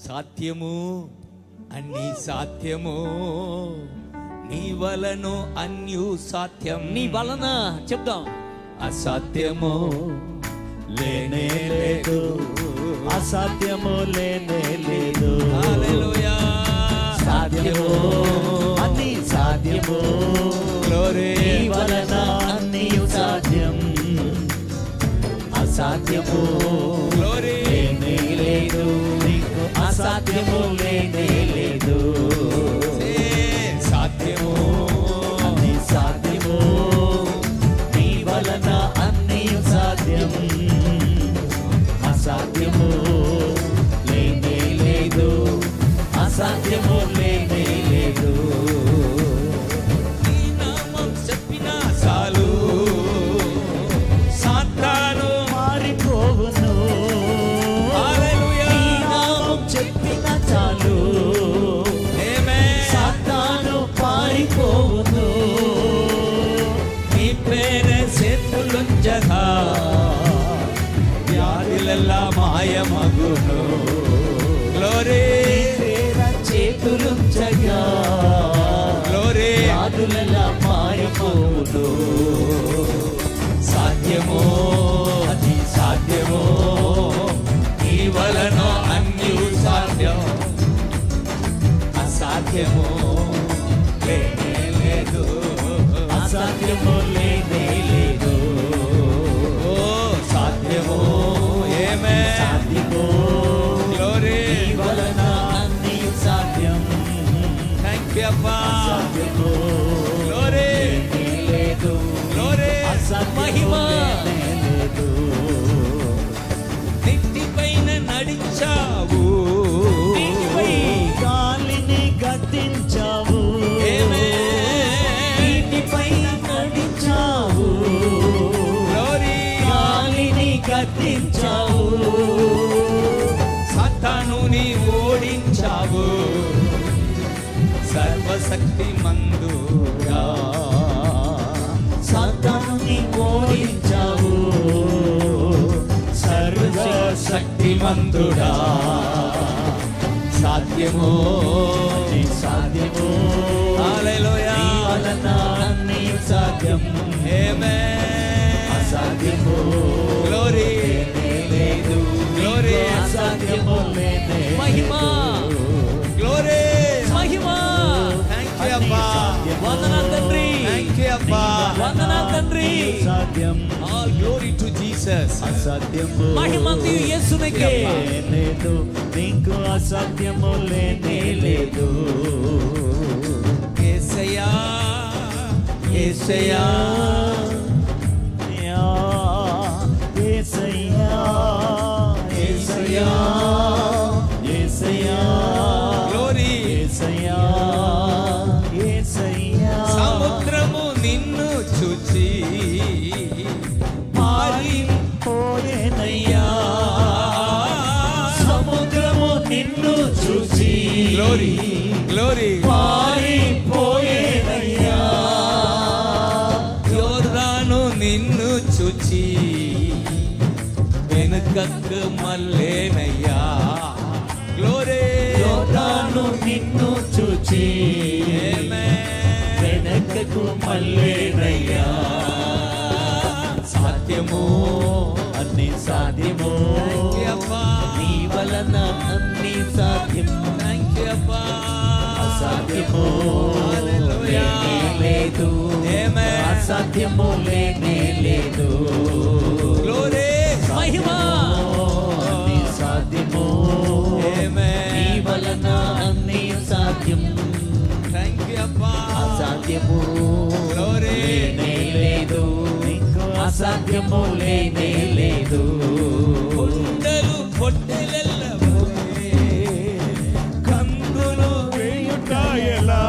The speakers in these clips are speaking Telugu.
సాధ్యము అన్ని సాధ్యము, నీ వలను అన్యు సాధ్యం. నీ వలన చెప్దాం. అసాధ్యము లేనే లేదు, అసాధ్యము లేనే లేదు. హల్లెలూయా. సాధ్యము అన్ని సాధ్యము, గ్లోరీ. నీ వలన అన్ని సాధ్యం. అసాధ్యము గ్లోరీ. లేనే లేదు, నీకు అసాధ్యము లేనే లేదు. సాధ్యము అన్ని సాధ్యము, నీ వలన అన్ని సాధ్యం. అసాధ్యము లేనే లేదు, అసాధ్యము లేనే లేదు. నీ నామం చెప్పినా చాలు, సాతాను మారిపోవును. హల్లెలూయా. నీ నామం చెప్పిన చాలు, ఆమేన్. సాతాను పారిపోవును. నీ పేరే చేతులుంచగా వ్యాధులెల్లా మాయమగును. గ్లోరీ. చేతులుంచగా గ్లోరీ. వ్యాధులెల్లా మారిపోవును. సాధ్యము అది సాధ్యము, నీ వలన అన్ని సాధ్యం. అసాధ్యము లేనే లేదు, అసాధ్యము లేనే లేదు. ఓ సాధ్యము. ఆమేన్. సాధ్యము గ్లోరీ. నీ వలన అన్ని సాధ్యం. థాంక్ యూ అబ్బా. అసాధ్యము గ్లోరీ. లేనే లేదు, గ్లోరీ. అసాధ్యము లేనే లేదు. నిత్తిపైన నడిచావు, నీపై గాలిని గద్దించావు. నీటిపై నడిచావు, గ్లోరీ. గాలిని గద్దించావు. సాతానుని ఓడించావు, సర్వశక్తి మందుడా. సాతానుని ఓడించావు, సర్వశక్తి మందుడా. సాధ్యము నీ సాధ్యము, హల్లెలూయా. నీ వలన అన్ని సాధ్యం. ఆమేన్. అసాధ్యము గ్లోరీ. లేనే లేదు, గ్లోరీ. నీకు అసాధ్యము లేనే మహిమా. లేదు. గ్లోరీ. మహిమా. థాంక్ యూ అబ్బా. వందనాలు తండ్రి. థాంక్ యూ అబ్బా. వందనాలు తండ్రి. సాధ్యం. All glory to Jesus. అసాధ్యము మహిమంతి యేసునికే. లేదు, నీకు అసాధ్యము లేనే లేదు. యేసయ్యా యేసయ్యా యా, యేసయ్యా, యేసయ్యా, యేసయ్యా, గ్లోరీ. యేసయ్యా, యేసయ్యా. సముద్రము నిన్ను చూచి మారిపోయేనయ్యా. సముద్రము నిన్ను చూసి గ్లోరీ. గ్లోరీ. మారిపోయేనయ్యా. యోర్దాను నిన్ను చూచి వెనుకకు మల్లేనయ్యా. గ్లోరీ. యోర్దాను నిన్ను చూచి ఆమేన్. వెనకకు మళ్ళేనయ్యా. సాధ్యము అన్ని సాధ్యము, థాంక్ యూ అబ్బా. నీ వలన అన్ని సాధ్యం. థాంక్ యూ అబ్బా. అసాధ్యము హల్లెలూయా. లేనే లేదు, ఆమేన్. అసాధ్యము లేనే లేదు. గ్లోరీ. మహిమా. అన్ని సాధ్యము, ఆమేన్. నీ వలన అన్ని సాధ్యం. థాంక్ యూ అబ్బా. అసాధ్యము గ్లోరీ. లేనే లేదు, నీకు అసాధ్యము లేనే లేదు. కొండలు పొట్టెలెల్లబోయే, కందులు వేయుట ఎలా?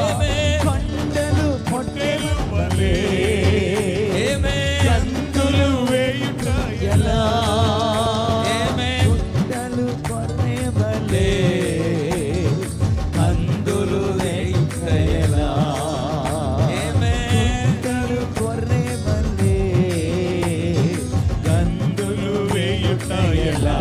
ఆమేన్. కొండలు పొట్టేలు వలె ఆమేన్. కందులు వేయుట ఎలా? ఆమేన్. కొండలు కొర్రె వలె కందులు వేయుటయలా. ఆమేన్. కొండలు కొర్రె వలె కందులు వేయుట ఎలా?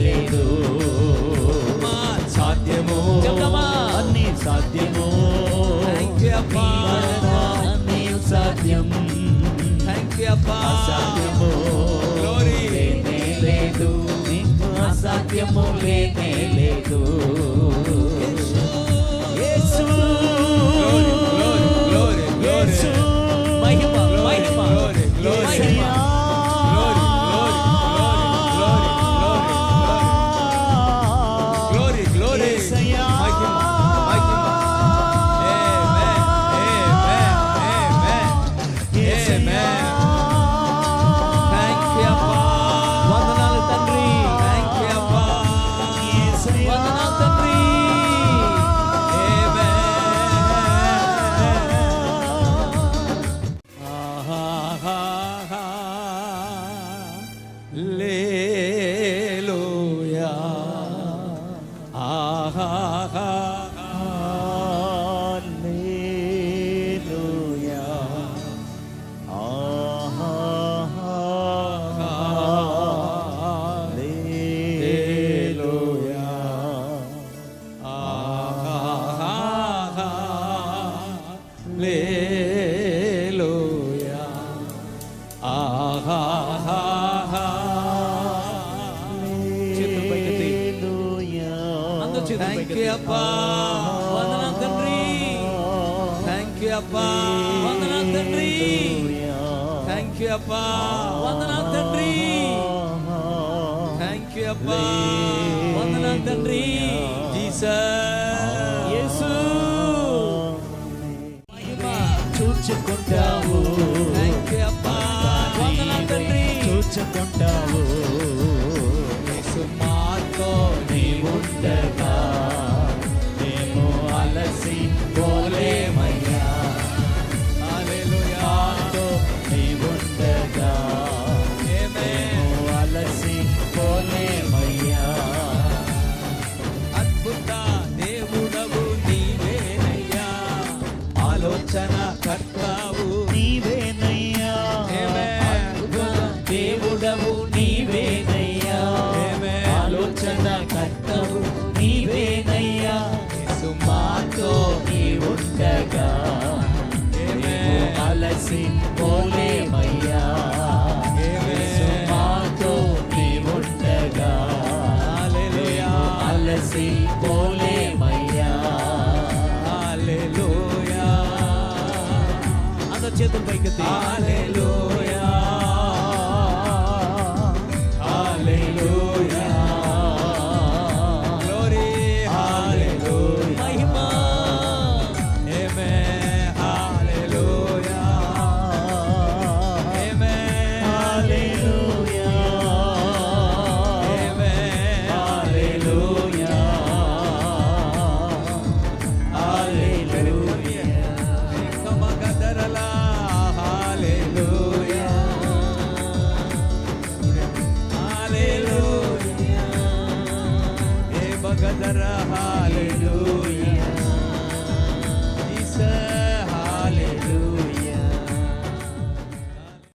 లేదు సాధ్యము చెప్తామా? అన్ని సాధ్యము Thank you, అప్పా. అన్ని సాధ్యం Thank you, అప్పా. అసాధ్యము Glory. లేనే లేదు నీకు అసాధ్యము లేనే లేదు యేసు Glory, glory, glory, glory. Yesu Mahima Mahima Glory, glory. Mahima Glory, glory, glory, glory, glory, glory. Yesayya. Mahima, Mahima. Amen, amen, amen, amen. Thank you, అప్పా. వందనాలు తండ్రి Thank you, అప్పా. వందనాలు తండ్రి Hallelujah. చేతులు పైకెత్తి. అందరూ చేతులు Thank పైకెత్తి. you, అప్పా. వందనాలు తండ్రి Thank you, అప్పా. వందనాలు తండ్రి Thank you, అప్పా. వందనాలు తండ్రి Thank you, అప్పా. వందనాలు తండ్రి Jesus. Yesu Mahima చూచుకుంటావు Thank you, అప్పా. వందనాలు తండ్రి చూచుకుంటావు యేసు మాతో నీవుండగా మేము అలసి పోలేమయ్యా హల్లెలూయా. మాతో నీవుండగా Amen. మేము అలసి పోలేమయ్యా అద్భుత దేవుడవు నీవేనయ్యా, ఆలోచన కర్తావు నీవేనయ్యా Amen. అద్భుత దేవుడవు నీవేనయ్యా Amen. ఆలోచన కర్తవు నీవేనయ్యా యేసు మాతో నీవుండగా మేము అలసి పోలేమయ్యా యేసు మాతో నీవుండగా హల్లెలూయా. అలసి పోలేమయ్యా హల్లెలూయా. అందరూ చేతులు పైకెత్తి హల్లెలూయా. హల్లెలూయా. Glory. హల్లెలూయా. మహిమ Amen. హల్లెలూయా. Amen. హల్లెలూయా Amen. హల్లెలూయా హల్లెలూయా కమగదరలా. హల్లెలూయా. హల్లెలూయా. ఏ బగదర. హల్లెలూయా.